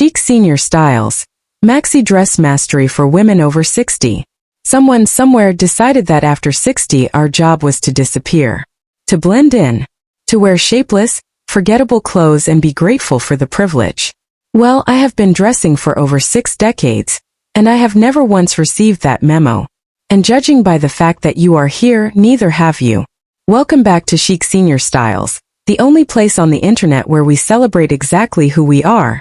Chic Senior Styles, Maxi Dress Mastery for Women Over 60. Someone somewhere decided that after 60 our job was to disappear. To blend in. To wear shapeless, forgettable clothes and be grateful for the privilege. Well, I have been dressing for over 6 decades, and I have never once received that memo. And judging by the fact that you are here, neither have you. Welcome back to Chic Senior Styles, the only place on the internet where we celebrate exactly who we are.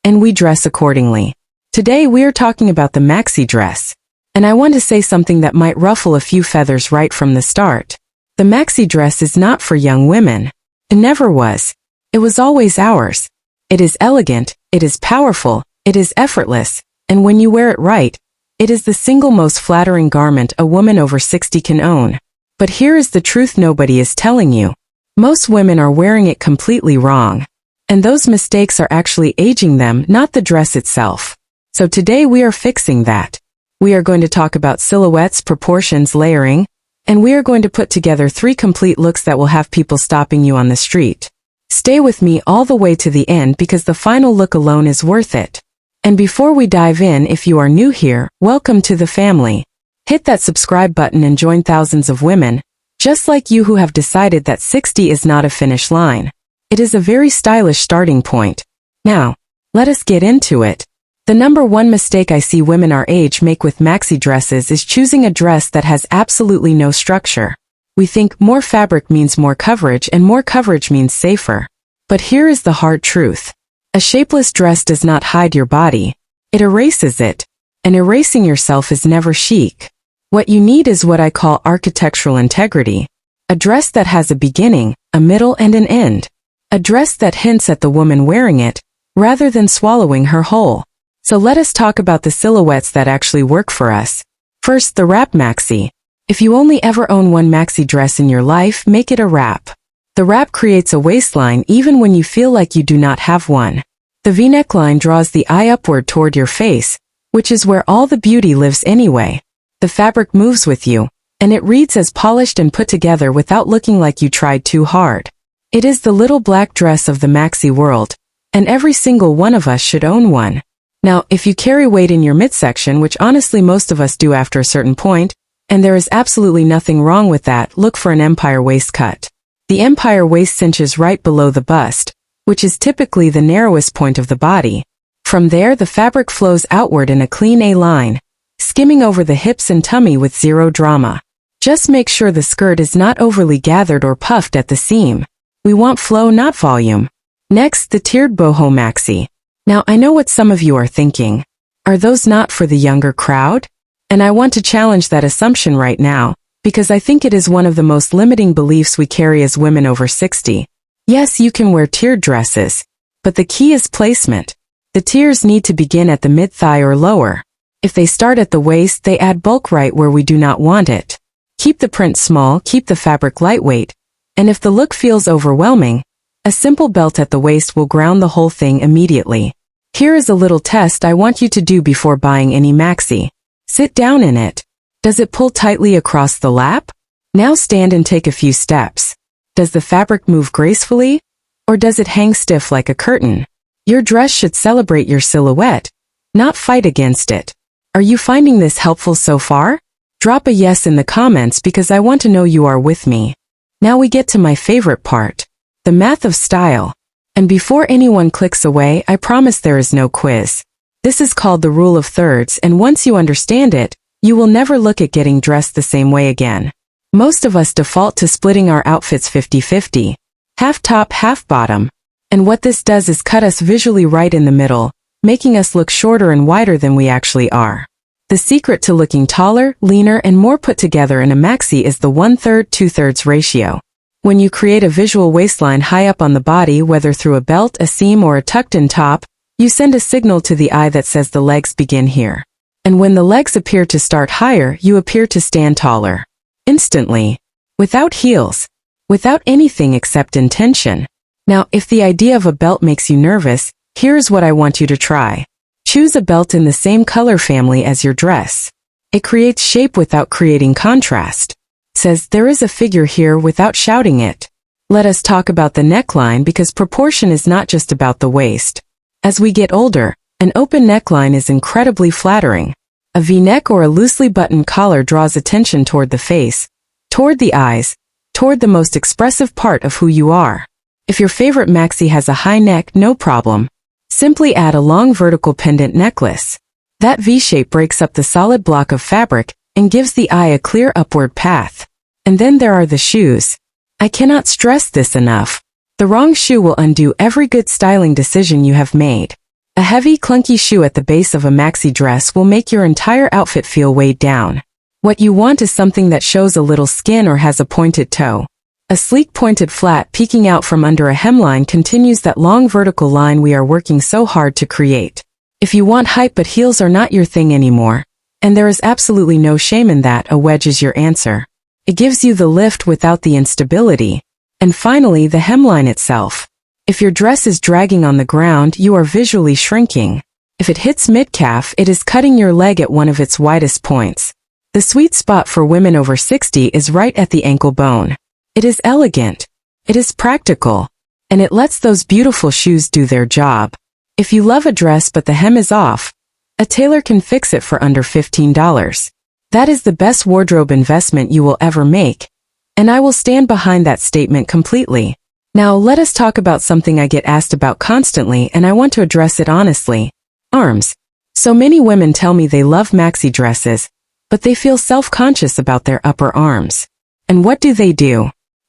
And we dress accordingly. Today we are talking about the maxi dress. And I want to say something that might ruffle a few feathers right from the start. The maxi dress is not for young women. It never was. It was always ours. It is elegant, it is powerful, it is effortless, and when you wear it right, it is the single most flattering garment a woman over 60 can own. But here is the truth nobody is telling you. Most women are wearing it completely wrong. And those mistakes are actually aging them, not the dress itself. So today we are fixing that. We are going to talk about silhouettes, proportions, layering, and we are going to put together 3 complete looks that will have people stopping you on the street. Stay with me all the way to the end because the final look alone is worth it. And before we dive in, if you are new here, welcome to the family. Hit that subscribe button and join thousands of women, just like you who have decided that 60 is not a finish line. It is a very stylish starting point. Now, let us get into it. The number one mistake I see women our age make with maxi dresses is choosing a dress that has absolutely no structure. We think more fabric means more coverage and more coverage means safer. But here is the hard truth. A shapeless dress does not hide your body. It erases it. And erasing yourself is never chic. What you need is what I call architectural integrity. A dress that has a beginning, a middle and an end. A dress that hints at the woman wearing it, rather than swallowing her whole. So let us talk about the silhouettes that actually work for us. First, the wrap maxi. If you only ever own one maxi dress in your life, make it a wrap. The wrap creates a waistline even when you feel like you do not have one. The V-neck line draws the eye upward toward your face, which is where all the beauty lives anyway. The fabric moves with you, and it reads as polished and put together without looking like you tried too hard. It is the little black dress of the maxi world, and every single one of us should own one. Now, if you carry weight in your midsection, which honestly most of us do after a certain point, and there is absolutely nothing wrong with that, look for an empire waist cut. The empire waist cinches right below the bust, which is typically the narrowest point of the body. From there, the fabric flows outward in a clean A-line, skimming over the hips and tummy with zero drama. Just make sure the skirt is not overly gathered or puffed at the seam. We want flow, not volume. Next, the tiered boho maxi. Now, I know what some of you are thinking. Are those not for the younger crowd? And I want to challenge that assumption right now, because I think it is one of the most limiting beliefs we carry as women over 60. Yes, you can wear tiered dresses, but the key is placement. The tiers need to begin at the mid-thigh or lower. If they start at the waist, they add bulk right where we do not want it. Keep the print small, keep the fabric lightweight, and if the look feels overwhelming, a simple belt at the waist will ground the whole thing immediately. Here is a little test I want you to do before buying any maxi. Sit down in it. Does it pull tightly across the lap? Now stand and take a few steps. Does the fabric move gracefully? Or does it hang stiff like a curtain? Your dress should celebrate your silhouette, not fight against it. Are you finding this helpful so far? Drop a yes in the comments because I want to know you are with me. Now we get to my favorite part. The math of style. And before anyone clicks away, I promise there is no quiz. This is called the rule of thirds, and once you understand it, you will never look at getting dressed the same way again. Most of us default to splitting our outfits 50-50. Half top, half bottom. And what this does is cut us visually right in the middle, making us look shorter and wider than we actually are. The secret to looking taller, leaner, and more put together in a maxi is the 1/3, 2/3 ratio. When you create a visual waistline high up on the body, whether through a belt, a seam, or a tucked-in top, you send a signal to the eye that says the legs begin here. And when the legs appear to start higher, you appear to stand taller. Instantly. Without heels. Without anything except intention. Now, if the idea of a belt makes you nervous, here's what I want you to try. Choose a belt in the same color family as your dress. It creates shape without creating contrast. Says there is a figure here without shouting it. Let us talk about the neckline because proportion is not just about the waist. As we get older, An open neckline is incredibly flattering. A V-neck or a loosely buttoned collar draws attention toward the face, toward the eyes, toward the most expressive part of who you are. If your favorite maxi has a high neck, no problem. Simply add a long vertical pendant necklace. That V-shape breaks up the solid block of fabric and gives the eye a clear upward path. And then there are the shoes. I cannot stress this enough. The wrong shoe will undo every good styling decision you have made. A heavy, clunky shoe at the base of a maxi dress will make your entire outfit feel weighed down. What you want is something that shows a little skin or has a pointed toe. A sleek pointed flat peeking out from under a hemline continues that long vertical line we are working so hard to create. If you want height but heels are not your thing anymore, and there is absolutely no shame in that, a wedge is your answer. It gives you the lift without the instability. And finally, the hemline itself. If your dress is dragging on the ground, you are visually shrinking. If it hits mid-calf, it is cutting your leg at one of its widest points. The sweet spot for women over 60 is right at the ankle bone. It is elegant. It is practical. And it lets those beautiful shoes do their job. If you love a dress but the hem is off, a tailor can fix it for under $15. That is the best wardrobe investment you will ever make. And I will stand behind that statement completely. Now let us talk about something I get asked about constantly, and I want to address it honestly. Arms. So many women tell me they love maxi dresses, but they feel self-conscious about their upper arms. And what do?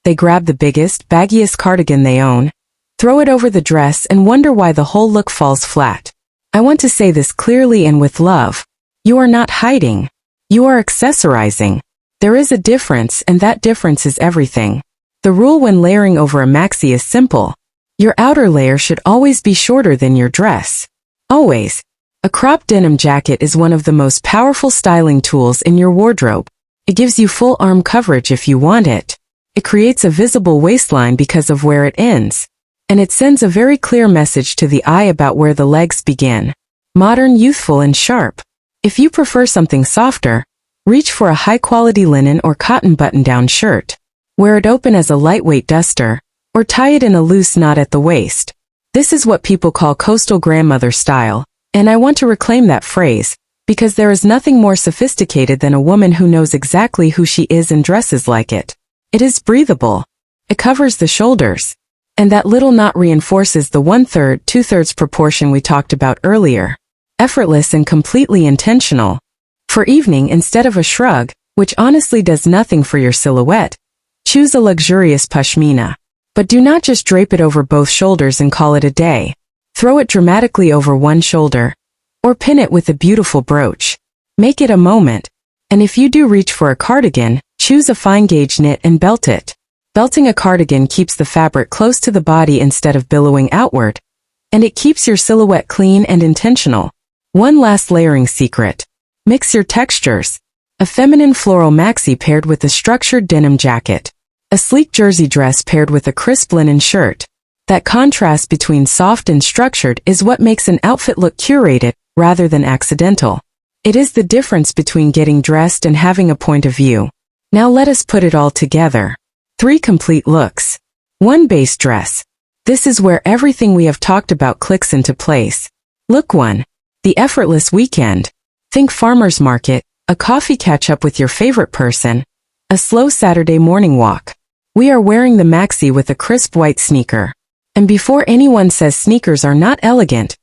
They grab the biggest, baggiest cardigan they own, throw it over the dress and wonder why the whole look falls flat. I want to say this clearly and with love. You are not hiding. You are accessorizing. There is a difference, and that difference is everything. The rule when layering over a maxi is simple. Your outer layer should always be shorter than your dress. Always. A cropped denim jacket is one of the most powerful styling tools in your wardrobe. It gives you full arm coverage if you want it. It creates a visible waistline because of where it ends. And it sends a very clear message to the eye about where the legs begin. Modern, youthful, and sharp. If you prefer something softer, reach for a high-quality linen or cotton button-down shirt. Wear it open as a lightweight duster, or tie it in a loose knot at the waist. This is what people call coastal grandmother style, and I want to reclaim that phrase, because there is nothing more sophisticated than a woman who knows exactly who she is and dresses like it. It is breathable. It covers the shoulders. And that little knot reinforces the 1/3, 2/3 proportion we talked about earlier. Effortless and completely intentional. For evening, instead of a shrug, which honestly does nothing for your silhouette, choose a luxurious pashmina. But do not just drape it over both shoulders and call it a day. Throw it dramatically over one shoulder, or pin it with a beautiful brooch. Make it a moment. And if you do reach for a cardigan, choose a fine gauge knit and belt it. Belting a cardigan keeps the fabric close to the body instead of billowing outward, and it keeps your silhouette clean and intentional. One last layering secret. Mix your textures. A feminine floral maxi paired with a structured denim jacket. A sleek jersey dress paired with a crisp linen shirt. That contrast between soft and structured is what makes an outfit look curated, rather than accidental. It is the difference between getting dressed and having a point of view. Now let us put it all together. 3 complete looks. 1 base dress. This is where everything we have talked about clicks into place. Look 1. The effortless weekend. Think farmer's market, a coffee catch-up with your favorite person, a slow Saturday morning walk. We are wearing the maxi with a crisp white sneaker. And before anyone says sneakers are not elegant,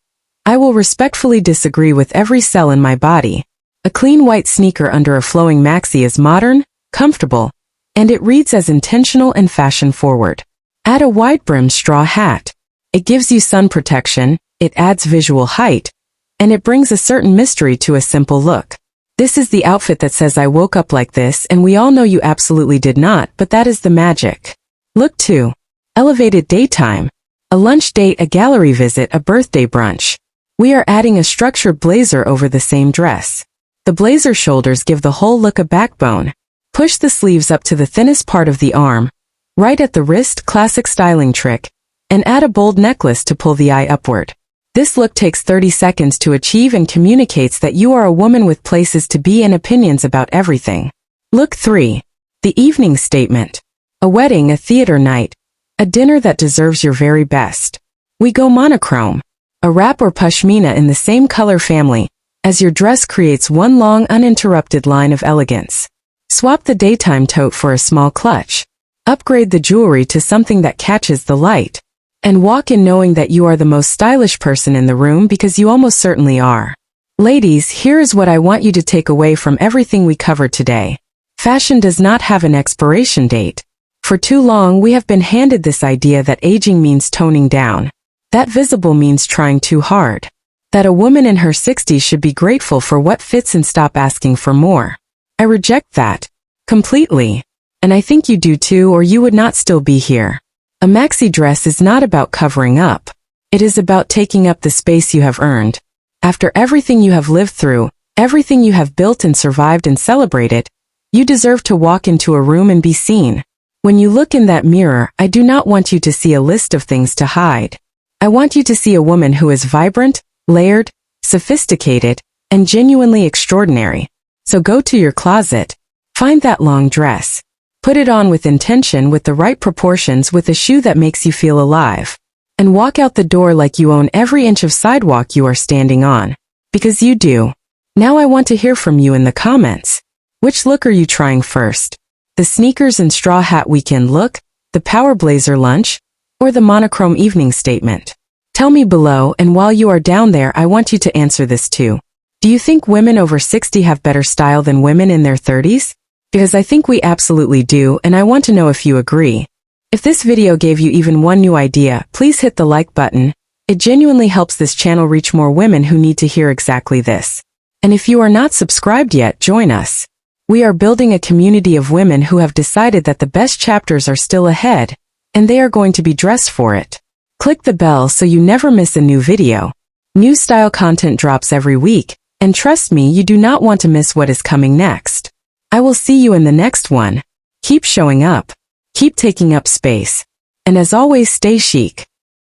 I will respectfully disagree with every cell in my body. A clean white sneaker under a flowing maxi is modern, comfortable, and it reads as intentional and fashion-forward. Add a wide-brimmed straw hat. It gives you sun protection, it adds visual height, and it brings a certain mystery to a simple look. This is the outfit that says I woke up like this, and we all know you absolutely did not, but that is the magic. Look 2. Elevated daytime. A lunch date, a gallery visit, a birthday brunch. We are adding a structured blazer over the same dress. The blazer shoulders give the whole look a backbone. Push the sleeves up to the thinnest part of the arm, right at the wrist, classic styling trick, and add a bold necklace to pull the eye upward. This look takes 30 seconds to achieve and communicates that you are a woman with places to be and opinions about everything. Look 3. The evening statement. A wedding, a theater night, a dinner that deserves your very best. We go monochrome. A wrap or pashmina in the same color family as your dress creates one long uninterrupted line of elegance. Swap the daytime tote for a small clutch. Upgrade the jewelry to something that catches the light. And walk in knowing that you are the most stylish person in the room because you almost certainly are. Ladies, here is what I want you to take away from everything we covered today. Fashion does not have an expiration date. For too long we have been handed this idea that aging means toning down. That visible means trying too hard. That a woman in her 60s should be grateful for what fits and stop asking for more. I reject that. Completely. And I think you do too, or you would not still be here. A maxi dress is not about covering up. It is about taking up the space you have earned. After everything you have lived through, everything you have built and survived and celebrated, you deserve to walk into a room and be seen. When you look in that mirror, I do not want you to see a list of things to hide. I want you to see a woman who is vibrant, layered, sophisticated, and genuinely extraordinary. So go to your closet. Find that long dress. Put it on with intention, with the right proportions, with a shoe that makes you feel alive. And walk out the door like you own every inch of sidewalk you are standing on. Because you do. Now I want to hear from you in the comments. Which look are you trying first? The sneakers and straw hat weekend look, the power blazer lunch, or the monochrome evening statement? Tell me below, and while you are down there I want you to answer this too. Do you think women over 60 have better style than women in their 30s? Because I think we absolutely do, and I want to know if you agree. If this video gave you even one new idea, please hit the like button. It genuinely helps this channel reach more women who need to hear exactly this. And if you are not subscribed yet, join us. We are building a community of women who have decided that the best chapters are still ahead, and they are going to be dressed for it. Click the bell so you never miss a new video. New style content drops every week, and trust me, you do not want to miss what is coming next. I will see you in the next one. Keep showing up. Keep taking up space. And as always, stay chic.